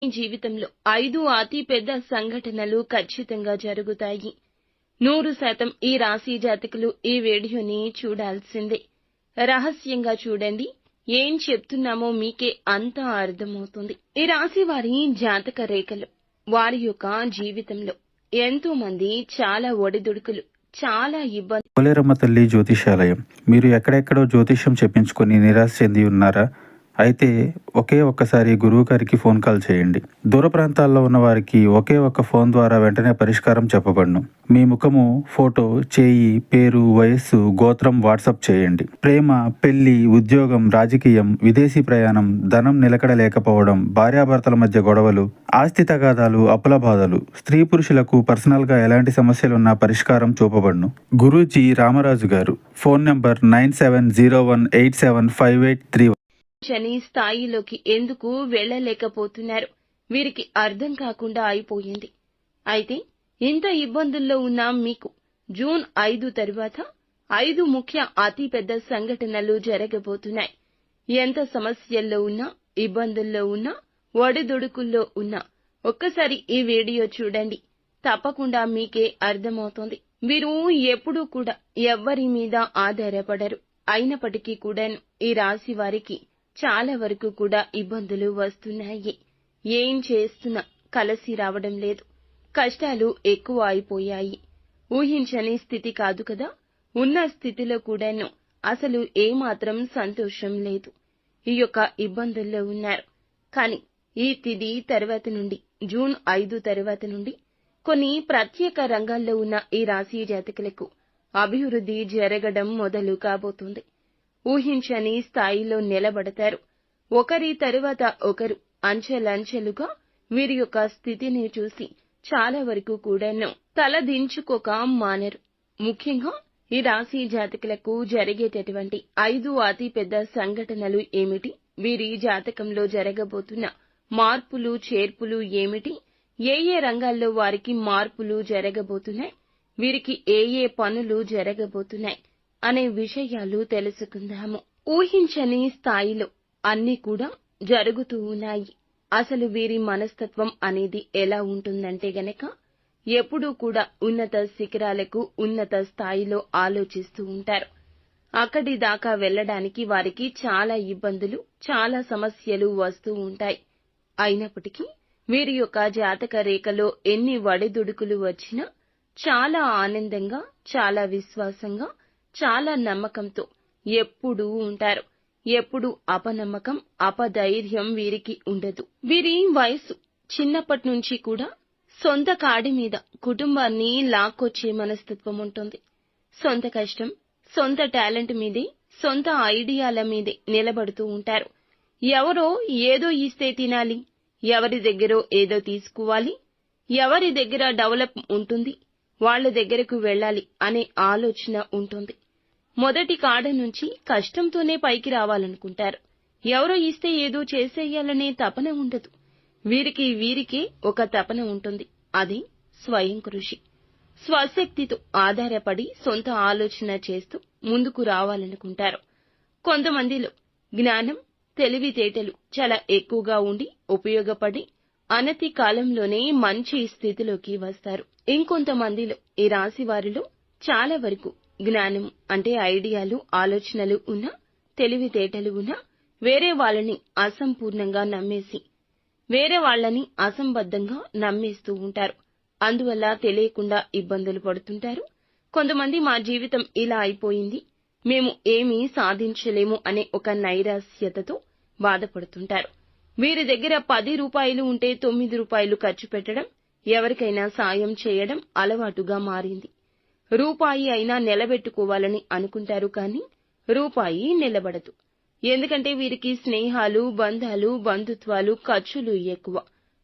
మీ జీవితంలో 5 అతి పెద్ద సంఘటనలు ఖచ్చితంగా జరుగుతాయి. 100% ఈ రాశి జాతకులు ఈ వీడియోని చూడాల్సిందే. రహస్యంగా చూడండి. ఏం చెప్తున్నామో మీకే అంతా అర్థమవుతుంది. ఈ రాశి వారి జాతక రేఖలు, వారి యొక్క జీవితంలో ఎంతో మంది చాలా ఒడిదుడుకులు, చాలా ఇబ్బంది. పోలేరమ్మ తల్లి జ్యోతిషాలయం. మీరు ఎక్కడెక్కడో జ్యోతిష్యం చెప్పించుకొని నిరాశ చెంది ఉన్నారా? అయితే ఒక్కసారి గురువు గారికి ఫోన్ కాల్ చేయండి. దూర ప్రాంతాల్లో ఉన్న వారికి ఒకే ఒక్క ఫోన్ ద్వారా వెంటనే పరిష్కారం చెప్పబడును. మీ ముఖము, ఫోటో, చేయి, పేరు, వయస్సు, గోత్రం వాట్సాప్ చేయండి. ప్రేమ, పెళ్లి, ఉద్యోగం, రాజకీయం, విదేశీ ప్రయాణం, ధనం నిలకడ లేకపోవడం, భార్యాభర్తల మధ్య గొడవలు, ఆస్తి తగాదాలు, అప్పుల బాధలు, స్త్రీ పురుషులకు పర్సనల్ గా ఎలాంటి సమస్యలున్నా పరిష్కారం చూపబడును. గురూజీ రామరాజు గారు. Phone number 9701875831. శని స్థాయిలోకి ఎందుకు వెళ్ళలేకపోతున్నారు? వీరికి అర్థం కాకుండా అయిపోయింది. అయితే ఇంత ఇబ్బందుల్లో ఉన్న మీకు జూన్ 5 తరువాత 5 ముఖ్య అతి పెద్ద సంఘటనలు జరగబోతున్నాయి. ఎంత సమస్యల్లో ఉన్నా, ఇబ్బందుల్లో ఉన్నా, ఒడిదుడుకుల్లో ఉన్నా ఒక్కసారి ఈ వీడియో చూడండి. తప్పకుండా మీకే అర్థమవుతుంది. వీరు ఎప్పుడూ కూడా ఎవ్వరి మీద ఆధారపడరు. అయినప్పటికీ కూడాను ఈ రాశి వారికి చాలా వరకు కూడా ఇబ్బందులు వస్తున్నాయి. ఏం చేస్తున్నా కలిసి రావడం లేదు. కష్టాలు ఎక్కువ అయిపోయాయి. ఊహించని స్థితి కాదు కదా. ఉన్న స్థితిలో కూడాను అసలు ఏమాత్రం సంతోషం లేదు. ఈ యొక్క ఇబ్బందుల్లో ఉన్నారు. కానీ ఈ తిథి తర్వాత నుండి, జూన్ 5 తర్వాత నుండి కొన్ని ప్రత్యేక రంగాల్లో ఉన్న ఈ రాశి జాతకులకు అభివృద్ధి జరగడం మొదలు కాబోతుంది. ఊహించని స్థాయిలో నిలబడతారు. ఒకరి తరువాత ఒకరు అంచెలంచెలుగా వీరి యొక్క స్థితిని చూసి చాలా వరకు కూడాను తలదించుకోక మానరు. ముఖ్యంగా ఈ రాశి జాతకులకు జరిగేటటువంటి 5 అతి పెద్ద సంఘటనలు ఏమిటి? వీరి జాతకంలో జరగబోతున్న మార్పులు, చేర్పులు ఏమిటి? ఏ రంగాల్లో వారికి మార్పులు జరగబోతున్నాయి? వీరికి ఏ పనులు జరగబోతున్నాయి అనే విషయాలు తెలుసుకుందాము. ఊహించని స్థాయిలో అన్నీ కూడా జరుగుతూ ఉన్నాయి. అసలు వీరి మనస్తత్వం అనేది ఎలా ఉంటుందంటే గనక ఎప్పుడూ కూడా ఉన్నత శిఖరాలకు, ఉన్నత స్థాయిలో ఆలోచిస్తూ ఉంటారు. అక్కడి దాకా వెళ్ళడానికి వారికి చాలా ఇబ్బందులు, చాలా సమస్యలు వస్తూ ఉంటాయి. అయినప్పటికీ వీరి యొక్క జాతక రేఖలో ఎన్ని ఒడిదుడుకులు వచ్చినా చాలా ఆనందంగా, చాలా విశ్వాసంగా, చాలా నమ్మకంతో ఎప్పుడూ ఉంటారు. ఎప్పుడు అపనమ్మకం, అపధైర్యం వీరికి ఉండదు. వీరి వయసు చిన్నప్పటి నుంచి కూడా సొంత కాడి మీద కుటుంబాన్ని లాక్కొచ్చే మనస్తత్వం ఉంటుంది. సొంత కష్టం, సొంత టాలెంట్ మీదే, సొంత ఐడియాల మీదే నిలబడుతూ ఉంటారు. ఎవరో ఏదో ఇస్తే తినాలి, ఎవరి దగ్గరో ఏదో తీసుకోవాలి, ఎవరి దగ్గర డెవలప్ ఉంటుంది, వాళ్ల దగ్గరకు వెళ్ళాలి అనే ఆలోచన ఉంటుంది. మొదటి కాడ నుంచి కష్టంతోనే పైకి రావాలనుకుంటారు. ఎవరో ఇస్తే ఏదో చేసేయాలనే తపన ఉండదు. వీరికే ఒక తపన ఉంటుంది. అది స్వయం కృషి. స్వశక్తితో ఆధారపడి సొంత ఆలోచన చేస్తూ ముందుకు రావాలనుకుంటారు. కొంతమందిలో జ్ఞానం, తెలివితేటలు చాలా ఎక్కువగా ఉండి ఉపయోగపడి అనతి కాలంలోనే మంచి స్థితిలోకి వస్తారు. ఇంకొంతమందిలో ఈ రాశి వారిలో చాలా వరకు జ్ఞానం అంటే ఐడియాలు, ఆలోచనలు ఉన్నా, తెలివితేటలు ఉన్నా వేరే వాళ్ళని అసంపూర్ణంగా నమ్మేసి, వేరే వాళ్ళని అసంబద్ధంగా నమ్మేస్తూ ఉంటారు. అందువల్ల తెలియకుండా ఇబ్బందులు పడుతుంటారు. కొంతమంది మా జీవితం ఇలా అయిపోయింది, మేము ఏమీ సాధించలేము అనే ఒక నైరాశ్యతతో బాధపడుతుంటారు. వీరి దగ్గర 10 రూపాయలు ఉంటే 9 రూపాయలు ఖర్చు పెట్టడం, ఎవరికైనా సాయం చేయడం అలవాటుగా మారింది. రూపాయి అయినా నిలబెట్టుకోవాలని అనుకుంటారు, కానీ రూపాయి నిలబడదు. ఎందుకంటే వీరికి స్నేహాలు, బంధాలు, బంధుత్వాలు, ఖర్చులు ఎక్కువ,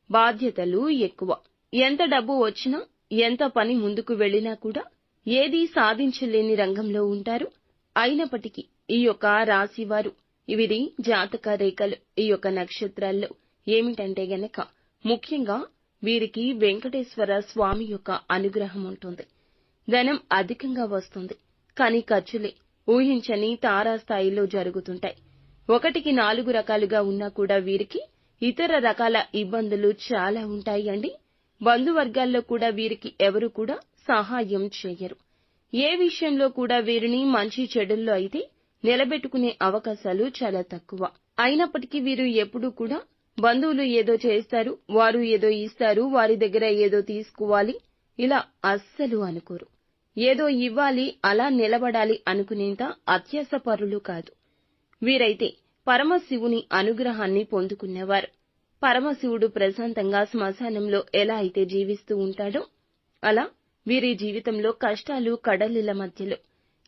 బాధ్యతలు ఎక్కువ. ఎంత డబ్బు వచ్చినా, ఎంత పని ముందుకు వెళ్లినా కూడా ఏదీ సాధించలేని రంగంలో ఉంటారు. అయినప్పటికీ ఈ యొక్క రాశివారు, వీరి జాతక రేఖలు, ఈ యొక్క నక్షత్రాల్లో ఏమిటంటే గనక ముఖ్యంగా వీరికి వెంకటేశ్వర స్వామి యొక్క అనుగ్రహం ఉంటుంది. ధనం అధికంగా వస్తుంది. కానీ ఖర్చులే ఊహించని తారాస్థాయిలో జరుగుతుంటాయి. 1కి 4 రకాలుగా ఉన్నా కూడా వీరికి ఇతర రకాల ఇబ్బందులు చాలా ఉంటాయండి. బంధువర్గాల్లో కూడా వీరికి ఎవరు కూడా సహాయం చేయరు. ఏ విషయంలో కూడా వీరిని మంచి చెడుల్లో అయితే నిలబెట్టుకునే అవకాశాలు చాలా తక్కువ. అయినప్పటికీ వీరు ఎప్పుడూ కూడా బంధువులు ఏదో చేస్తారు, వారు ఏదో ఇస్తారు, వారి దగ్గర ఏదో తీసుకోవాలి, ఇలా అస్సలు అనుకోరు. ఏదో ఇవ్వాలి, అలా నిలబడాలి అనుకునేంత అత్యాసపరులు కాదు. వీరైతే పరమశివుని అనుగ్రహాన్ని పొందుకునేవారు. పరమశివుడు ప్రశాంతంగా శ్మశానంలో ఎలా అయితే జీవిస్తూ ఉంటాడో అలా వీరి జీవితంలో కష్టాలు కడలిల మధ్యలో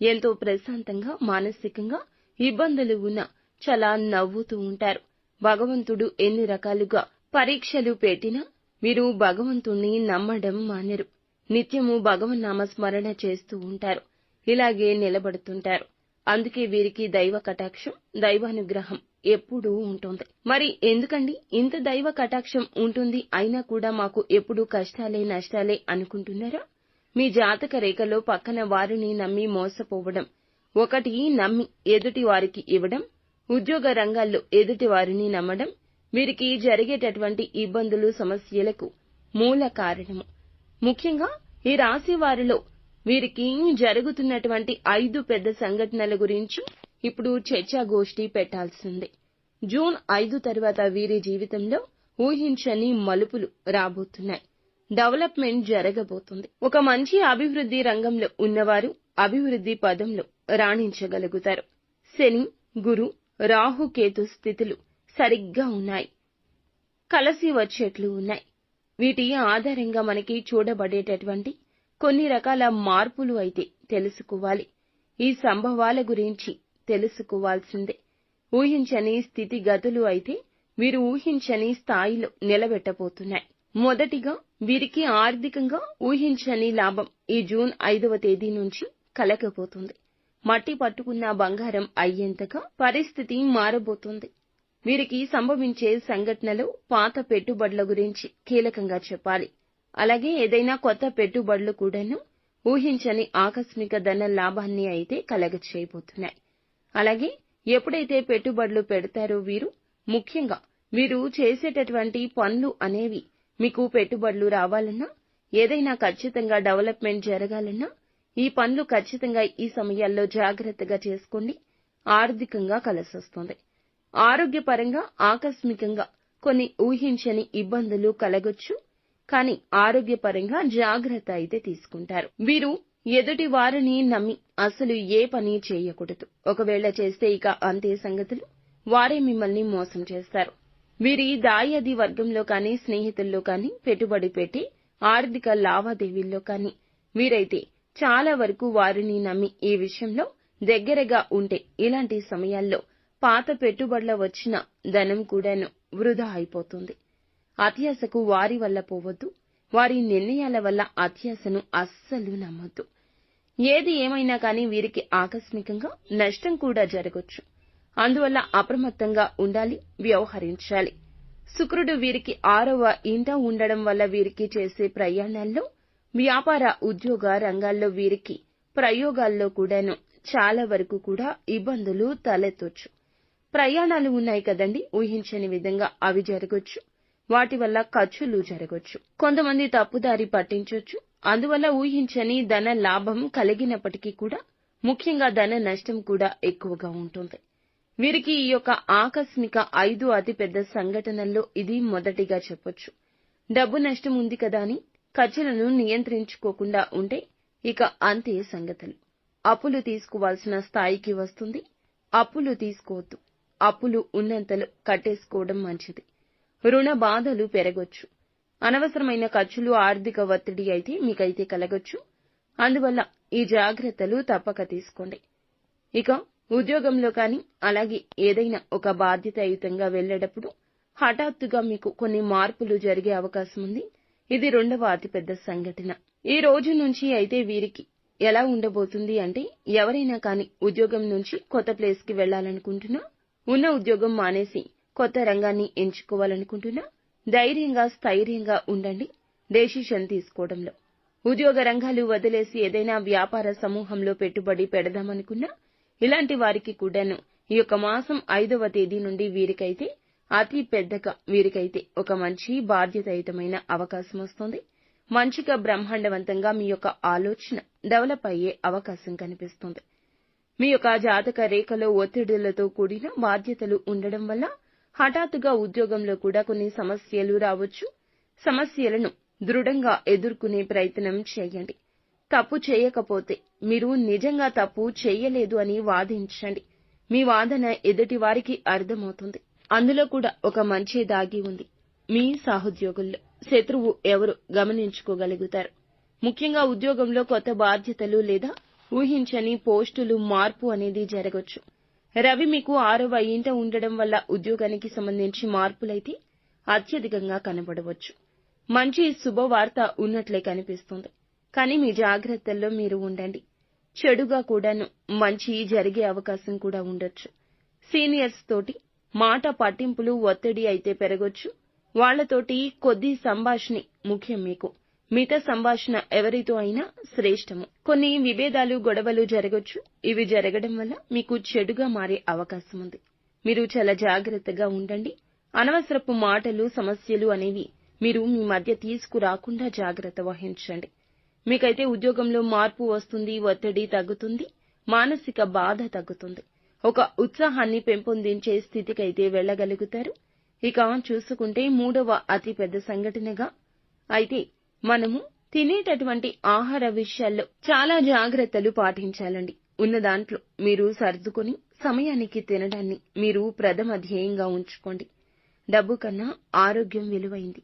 ఎంతో ప్రశాంతంగా, మానసికంగా ఇబ్బందులు ఉన్నా చాలా నవ్వుతూ ఉంటారు. భగవంతుడు ఎన్ని రకాలుగా పరీక్షలు పెట్టినా వీరు భగవంతుణ్ణి నమ్మడం మానరు. నిత్యము భగవన్నామ స్మరణ చేస్తూ ఉంటారు. ఇలాగే నిలబడుతుంటారు. అందుకే వీరికి దైవ కటాక్షం, దైవానుగ్రహం ఎప్పుడూ ఉంటుంది. మరి ఎందుకండి ఇంత దైవ కటాక్షం ఉంటుంది, అయినా కూడా మాకు ఎప్పుడూ కష్టాలే నష్టాలే అనుకుంటున్నారా? మీ జాతక రేఖలో పక్కన వారిని నమ్మి మోసపోవడం, ఒకటి నమ్మి ఎదుటి వారికి ఇవ్వడం, ఉద్యోగ రంగాల్లో ఎదుటి వారిని నమ్మడం వీరికి జరిగేటటువంటి ఇబ్బందులు, సమస్యలకు మూల కారణము. ముఖ్యంగా ఈ రాశి వారిలో వీరికి జరుగుతున్నటువంటి 5 పెద్ద సంఘటనల గురించి ఇప్పుడు చర్చాగోష్ఠి పెట్టాల్సిందే. జూన్ 5 తర్వాత వీరి జీవితంలో ఊహించని మలుపులు రాబోతున్నాయి. డెవలప్మెంట్ జరగబోతుంది. ఒక మంచి అభివృద్ధి రంగంలో ఉన్నవారు అభివృద్ధి పదంలో రాణించగలుగుతారు. శని, గురు, రాహు, కేతు స్థితులు సరిగ్గా ఉన్నాయి. కలిసి వచ్చేట్లు ఉన్నాయి. వీటి ఆధారంగా మనకి చూడబడేటటువంటి కొన్ని రకాల మార్పులు అయితే తెలుసుకోవాలి. ఈ సంభవాల గురించి తెలుసుకోవాల్సిందే. ఊహించని స్థితిగతులు అయితే వీరు ఊహించని స్థాయిలో నిలబెట్టబోతున్నాయి. మొదటిగా వీరికి ఆర్థికంగా ఊహించని లాభం ఈ జూన్ 5వ తేదీ నుంచి కలగబోతుంది. మట్టి పట్టుకున్న బంగారం అయ్యేంతగా పరిస్థితి మారబోతుంది. వీరికి సంభవించే సంఘటనలు పాత పెట్టుబడుల గురించి కీలకంగా చెప్పాలి. అలాగే ఏదైనా కొత్త పెట్టుబడులు కూడాను ఊహించని ఆకస్మిక ధన లాభాన్ని అయితే కలగచేయబోతున్నాయి. అలాగే ఎప్పుడైతే పెట్టుబడులు పెడతారో వీరు, ముఖ్యంగా వీరు చేసేటటువంటి పనులు అనేవి మీకు పెట్టుబడులు రావాలన్నా, ఏదైనా ఖచ్చితంగా డెవలప్మెంట్ జరగాలన్నా ఈ పనులు ఖచ్చితంగా ఈ సమయాల్లో జాగ్రత్తగా చేసుకోండి. ఆర్థికంగా కలిసొస్తుంది. ఆరోగ్యపరంగా ఆకస్మికంగా కొన్ని ఊహించని ఇబ్బందులు కలగొచ్చు. కానీ ఆరోగ్యపరంగా జాగ్రత్త అయితే తీసుకుంటారు. వీరు ఎదుటి వారిని నమ్మి అసలు ఏ పని చేయకూడదు. ఒకవేళ చేస్తే ఇక అంతే సంగతులు. వారే మిమ్మల్ని మోసం చేస్తారు. వీరి దాయాది వర్గంలో కానీ, స్నేహితుల్లో కానీ పెట్టుబడి పెట్టి ఆర్థిక లావాదేవీల్లో కానీ వీరైతే చాలా వరకు వారిని నమ్మి ఈ విషయంలో దగ్గరగా ఉంటే ఇలాంటి సమయాల్లో పాత పెట్టుబడుల వచ్చిన ధనం కూడాను వృధా అయిపోతుంది. అత్యాశకు వారి వల్ల పోవద్దు. వారి నిర్ణయాల వల్ల అత్యాశను అస్సలు నమ్మొద్దు. ఏది ఏమైనా కానీ వీరికి ఆకస్మికంగా నష్టం కూడా జరగొచ్చు. అందువల్ల అప్రమత్తంగా ఉండాలి, వ్యవహరించాలి. శుక్రుడు వీరికి 6వ ఇంట ఉండడం వల్ల వీరికి చేసే ప్రయాణాల్లో, వ్యాపార ఉద్యోగ రంగాల్లో వీరికి ప్రయోగాల్లో కూడాను చాలా వరకు కూడా ఇబ్బందులు తలెత్తొచ్చు. ప్రయాణాలు ఉన్నాయి కదండి, ఊహించని విధంగా అవి జరగొచ్చు. వాటి వల్ల ఖర్చులు జరగొచ్చు. కొంతమంది తప్పుదారి పట్టించొచ్చు. అందువల్ల ఊహించని ధన లాభం కలిగినప్పటికీ కూడా ముఖ్యంగా ధన నష్టం కూడా ఎక్కువగా ఉంటుంది. వీరికి ఈ యొక్క ఆకస్మిక 5 అతిపెద్ద సంఘటనల్లో ఇది మొదటిగా చెప్పొచ్చు. డబ్బు నష్టం ఉంది కదా అని ఖర్చులను నియంత్రించుకోకుండా ఉంటే ఇక అంతే సంగతులు. అప్పులు తీసుకోవాల్సిన స్థాయికి వస్తుంది. అప్పులు తీసుకోవద్దు. అప్పులు ఉన్నంతలో కట్టేసుకోవడం మంచిది. రుణ బాధలు పెరగొచ్చు. అనవసరమైన ఖర్చులు, ఆర్థిక ఒత్తిడి అయితే మీకైతే కలగొచ్చు. అందువల్ల ఈ జాగ్రత్తలు తప్పక తీసుకోండి. ఇక ఉద్యోగంలో కానీ, అలాగే ఏదైనా ఒక బాధ్యతాయుతంగా వెళ్లేటప్పుడు హఠాత్తుగా మీకు కొన్ని మార్పులు జరిగే అవకాశం ఉంది. ఇది 2వ అతిపెద్ద సంఘటన. ఈ రోజు నుంచి అయితే వీరికి ఎలా ఉండబోతుంది అంటే, ఎవరైనా కానీ ఉద్యోగం నుంచి కొత్త ప్లేస్ కి వెళ్లాలనుకుంటున్నా, ఉన్న ఉద్యోగం మానేసి కొత్త రంగాన్ని ఎంచుకోవాలనుకుంటున్నా ధైర్యంగా, స్థైర్యంగా ఉండండి డెసిషన్ తీసుకోవడంలో. ఉద్యోగ రంగాలు వదిలేసి ఏదైనా వ్యాపార సమూహంలో పెట్టుబడి పెడదామనుకున్నా ఇలాంటి వారికి కూడాను ఈ యొక్క మాసం 5వ తేదీ నుండి వీరికైతే అతి పెద్దగా వీరికైతే ఒక మంచి బాధ్యతాయుతమైన అవకాశం వస్తుంది. మంచిగా బ్రహ్మాండవంతంగా మీ యొక్క ఆలోచన డెవలప్ అయ్యే అవకాశం కనిపిస్తుంది. మీ యొక్క జాతక రేఖలో ఒత్తిడులతో కూడిన బాధ్యతలు ఉండడం వల్ల హఠాత్తుగా ఉద్యోగంలో కూడా కొన్ని సమస్యలు రావచ్చు. సమస్యలను దృఢంగా ఎదుర్కొనే ప్రయత్నం చేయండి. తప్పు చేయకపోతే మీరు నిజంగా తప్పు చేయలేదు అని వాదించండి. మీ వాదన ఎదుటి వారికి అర్థమవుతుంది. అందులో కూడా ఒక మంచి దాగి ఉంది. మీ సహోద్యోగుల్లో శత్రువు ఎవరు గమనించుకోగలుగుతారు. ముఖ్యంగా ఉద్యోగంలో కొత్త బాధ్యతలు లేదా ఊహించని పోస్టులు మార్పు అనేది జరగొచ్చు. రవి మీకు 6వ ఇంట ఉండడం వల్ల ఉద్యోగానికి సంబంధించి మార్పులైతే అత్యధికంగా కనబడవచ్చు. మంచి శుభవార్త ఉన్నట్లే కనిపిస్తుంది. కానీ మీ జాగ్రత్తల్లో మీరు ఉండండి. చెడుగా కూడాను మంచి జరిగే అవకాశం కూడా ఉండొచ్చు. సీనియర్స్ తోటి మాట పట్టింపులు ఒత్తిడి అయితే పెరగొచ్చు. వాళ్లతోటి కొద్ది సంభాషణ ముఖ్యం. మీకు మిత సంభాషణ ఎవరితో అయినా శ్రేష్టము. కొన్ని విభేదాలు గొడవలు జరగొచ్చు. ఇవి జరగడం వల్ల మీకు చెడుగా మారే అవకాశం ఉంది. మీరు చాలా జాగ్రత్తగా ఉండండి. అనవసరపు మాటలు సమస్యలు అనేవి మీరు మీ మధ్య తీసుకురాకుండా జాగ్రత్త వహించండి. మీకైతే ఉద్యోగంలో మార్పు వస్తుంది. ఒత్తిడి తగ్గుతుంది. మానసిక బాధ తగ్గుతుంది. ఒక ఉత్సాహాన్ని పెంపొందించే స్థితికైతే వెళ్లగలుగుతారు. ఇక చూసుకుంటే 3వ అతి పెద్ద సంఘటనగా అయితే మనము తినేటటువంటి ఆహార విషయాల్లో చాలా జాగ్రత్తలు పాటించాలండి. ఉన్న దాంట్లో మీరు సర్దుకొని సమయానికి తినడాన్ని మీరు ప్రథమ ధ్యేయంగా ఉంచుకోండి. డబ్బు కన్నా ఆరోగ్యం విలువైంది.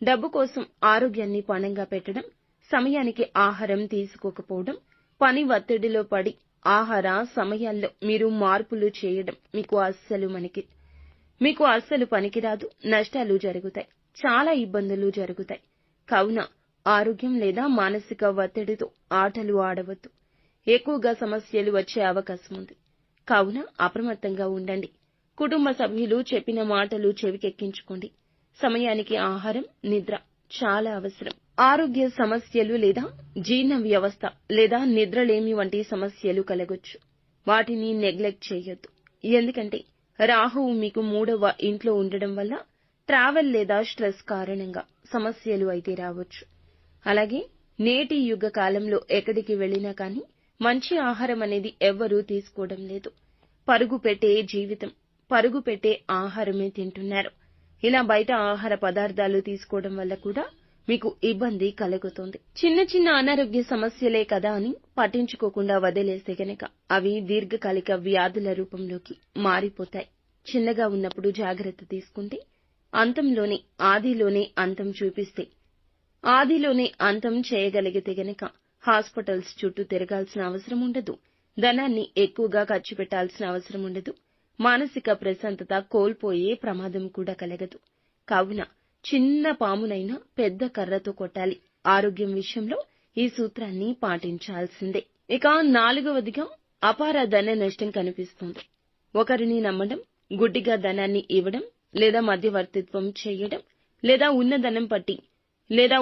డబ్బు కోసం ఆరోగ్యాన్ని పణంగా పెట్టడం, సమయానికి ఆహారం తీసుకోకపోవడం, పని ఒత్తిడిలో పడి ఆహార సమయాల్లో మీరు మార్పులు చేయడం మీకు అస్సలు పనికిరాదు. నష్టాలు జరుగుతాయి. చాలా ఇబ్బందులు జరుగుతాయి. కావున ఆరోగ్యం లేదా మానసిక ఒత్తిడితో ఆటలు ఆడవద్దు. ఎక్కువగా సమస్యలు వచ్చే అవకాశం ఉంది. కావున అప్రమత్తంగా ఉండండి. కుటుంబ సభ్యులు చెప్పిన మాటలు చెవికెక్కించుకోండి. సమయానికి ఆహారం, నిద్ర చాలా అవసరం. ఆరోగ్య సమస్యలు లేదా జీర్ణ వ్యవస్థ లేదా నిద్రలేమి వంటి సమస్యలు కలగొచ్చు. వాటిని నెగ్లెక్ట్ చేయొద్దు. ఎందుకంటే రాహువు మీకు 3వ ఇంట్లో ఉండడం వల్ల ట్రావెల్ లేదా స్ట్రెస్ కారణంగా సమస్యలు అయితే రావచ్చు. అలాగే నేటి యుగ కాలంలో ఎక్కడికి వెళ్లినా కానీ మంచి ఆహారం అనేది ఎవ్వరూ తీసుకోవడం లేదు. పరుగు పెట్టే జీవితం, పరుగు పెట్టే ఆహారమే తింటున్నారు. ఇలా బయట ఆహార పదార్థాలు తీసుకోవడం వల్ల కూడా మీకు ఇబ్బంది కలుగుతుంది. చిన్న చిన్న అనారోగ్య సమస్యలే కదా అని పట్టించుకోకుండా వదిలేస్తే గనక అవి దీర్ఘకాలిక వ్యాధుల రూపంలోకి మారిపోతాయి. చిన్నగా ఉన్నప్పుడు జాగ్రత్త తీసుకుంటే ఆదిలోనే అంతం చూపిస్తే ఆదిలోనే అంతం చేయగలిగితే గనక హాస్పిటల్స్ చుట్టూ తిరగాల్సిన అవసరం ఉండదు. ధనాన్ని ఎక్కువగా ఖర్చు పెట్టాల్సిన అవసరం ఉండదు. మానసిక ప్రశాంతత కోల్పోయే ప్రమాదం కూడా కలగదు. కావున చిన్న పామునైనా పెద్ద కర్రతో కొట్టాలి. ఆరోగ్యం విషయంలో ఈ సూత్రాన్ని పాటించాల్సిందే. ఇక 4వదిగా అపార ధన నష్టం కనిపిస్తుంది. ఒకరిని నమ్మడం, గుడ్డిగా ధనాన్ని ఇవ్వడం లేదా మధ్యవర్తిత్వం చేయడం లేదా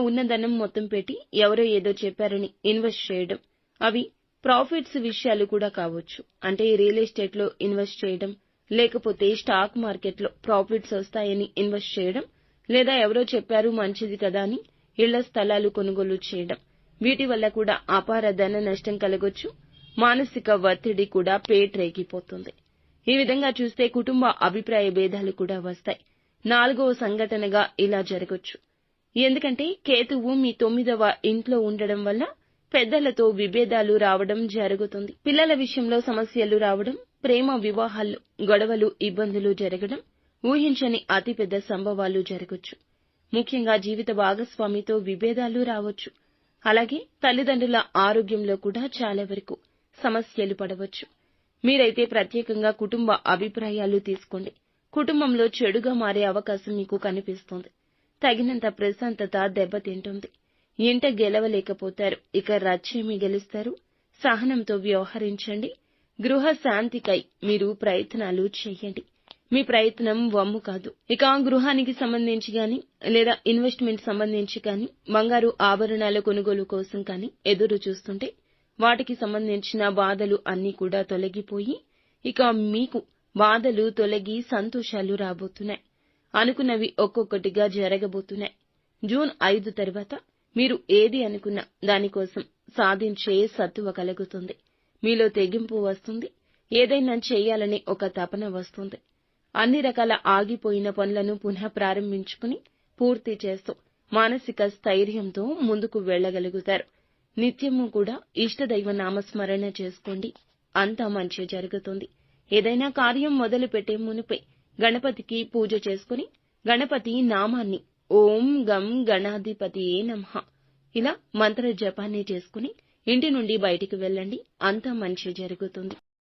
ఉన్న ధనం మొత్తం పెట్టి ఎవరో ఏదో చెప్పారని ఇన్వెస్ట్ చేయడం. అవి ప్రాఫిట్స్ విషయాలు కూడా కావచ్చు. అంటే రియల్ ఎస్టేట్ లో ఇన్వెస్ట్ చేయడం, లేకపోతే స్టాక్ మార్కెట్ లో ప్రాఫిట్స్ వస్తాయని ఇన్వెస్ట్ చేయడం, లేదా ఎవరో చెప్పారు మంచిది కదా అని ఇళ్ల స్థలాలు కొనుగోలు చేయడం. వీటి వల్ల కూడా అపార ధన నష్టం కలగొచ్చు. మానసిక ఒత్తిడి కూడా పేట్రేగిపోతుంది. ఈ విధంగా చూస్తే కుటుంబ అభిప్రాయ భేదాలు కూడా వస్తాయి. 4వ సంఘటనగా ఇలా జరగొచ్చు. ఎందుకంటే కేతువు మీ 9వ ఇంట్లో ఉండడం వల్ల పెద్దలతో విభేదాలు రావడం జరుగుతుంది. పిల్లల విషయంలో సమస్యలు రావడం, ప్రేమ వివాహాల్లో గొడవలు ఇబ్బందులు జరగడం, ఊహించని అతిపెద్ద సంభవాలు జరగొచ్చు. ముఖ్యంగా జీవిత భాగస్వామితో విభేదాలు రావచ్చు. అలాగే తల్లిదండ్రుల ఆరోగ్యంలో కూడా చాలా వరకు సమస్యలు పడవచ్చు. మీరైతే ప్రత్యేకంగా కుటుంబ అభిప్రాయాలు తీసుకోండి. కుటుంబంలో చెడుగా మారే అవకాశం మీకు కనిపిస్తుంది. తగినంత ప్రశాంతత దెబ్బతింటుంది. ఇంట గెలవలేకపోతారు. ఇక రచ్చేమి గెలుస్తారు? సహనంతో వ్యవహరించండి. గృహ శాంతికై మీరు ప్రయత్నాలు చేయండి. మీ ప్రయత్నం వమ్ము కాదు. ఇక గృహానికి సంబంధించి గాని లేదా ఇన్వెస్ట్మెంట్ సంబంధించి కానీ బంగారు ఆభరణాల కొనుగోలు కోసం కానీ ఎదురు చూస్తుంటే వాటికి సంబంధించిన బాధలు అన్నీ కూడా తొలగిపోయి ఇక మీకు బాధలు తొలగి సంతోషాలు రాబోతున్నాయి. అనుకున్నవి ఒక్కొక్కటిగా జరగబోతున్నాయి. జూన్ 5 తర్వాత మీరు ఏది అనుకున్నా దానికోసం సాధించే సత్తువ కలుగుతుంది. మీలో తెగింపు వస్తుంది. ఏదైనా చేయాలనే ఒక తపన వస్తుంది. అన్ని రకాల ఆగిపోయిన పనులను పునః ప్రారంభించుకుని పూర్తి చేస్తూ మానసిక స్థైర్యంతో ముందుకు వెళ్ళగలుగుతారు. నిత్యము కూడా ఇష్టదైవ నామస్మరణ చేసుకోండి. అంతా మంచి జరుగుతుంది. ఏదైనా కార్యం మొదలు పెట్టే మునిపై గణపతికి పూజ చేసుకుని గణపతి నామాన్ని ఓం గం గణాధిపతియే నమః ఇలా మంత్ర జపాన్ని చేసుకుని ఇంటి నుండి బయటికి వెళ్ళండి. అంతా మంచి జరుగుతుంది.